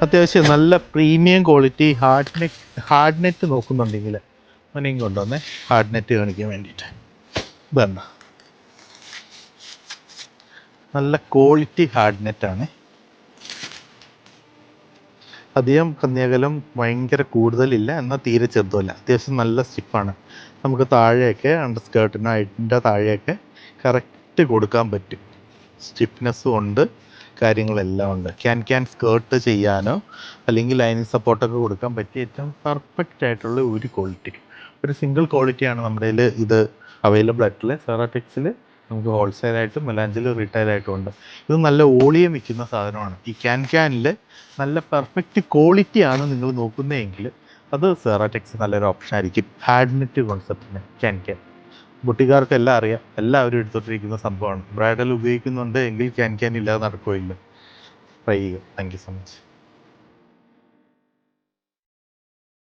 അത്യാവശ്യം നല്ല premium quality hard net നോക്കുന്നുണ്ടെങ്കിൽ മനെയും കൊണ്ടുവന്നേ ഹാർഡ് നെറ്റ് കാണിക്കാൻ വേണ്ടിയിട്ട്. ഇതണ്ട, നല്ല ക്വാളിറ്റി ഹാർഡ് നെറ്റാണ്. അധികം കന്യാകലം ഭയങ്കര കൂടുതലില്ല, എന്നാൽ തീരെ ചെറുതുമല്ല. അത്യാവശ്യം നല്ല സ്റ്റിഫാണ്. നമുക്ക് താഴെയൊക്കെ അണ്ടർ സ്കേർട്ടിൻ്റെ താഴെയൊക്കെ കറക്റ്റ് കൊടുക്കാൻ പറ്റും. സ്റ്റിഫ്നെസ്സും ഉണ്ട്, കാര്യങ്ങളെല്ലാം ഉണ്ട്. ക്യാൻ സ്കേർട്ട് ചെയ്യാനോ അല്ലെങ്കിൽ ലൈനിങ് സപ്പോർട്ടൊക്കെ കൊടുക്കാൻ പറ്റിയ ഏറ്റവും പെർഫെക്റ്റ് ആയിട്ടുള്ള ഒരു ക്വാളിറ്റി, ഒരു സിംഗിൾ ക്വാളിറ്റിയാണ് നമ്മുടെ കയ്യിൽ ഇത് അവൈലബിൾ ആയിട്ടുള്ള. സെറാടെക്സിൽ നമുക്ക് ഹോൾസെയിലായിട്ടും മെലാഞ്ചിൽ റീറ്റെയിലായിട്ടും ഉണ്ട്. ഇത് നല്ല ഓളിയം വിൽക്കുന്ന സാധനമാണ്. ഈ ക്യാനിൽ നല്ല പെർഫെക്റ്റ് ക്വാളിറ്റിയാണ് നിങ്ങൾ നോക്കുന്നതെങ്കിൽ അത് സെറാടെക്സ് നല്ലൊരു ഓപ്ഷൻ ആയിരിക്കും. ഹാർഡ് നെറ്റ് കോൺസെപ്റ്റിന് ക്യാൻ ബുട്ടിക്കാർക്ക് എല്ലാം അറിയാം, എല്ലാവരും എടുത്തോണ്ടിരിക്കുന്ന സംഭവമാണ്. ബ്രൈഡൽ ഉപയോഗിക്കുന്നുണ്ട് എങ്കിൽ ക്യാൻ ഇല്ലാതെ നടക്കുകയില്ല. ട്രൈ ചെയ്യുക. Thank you so much.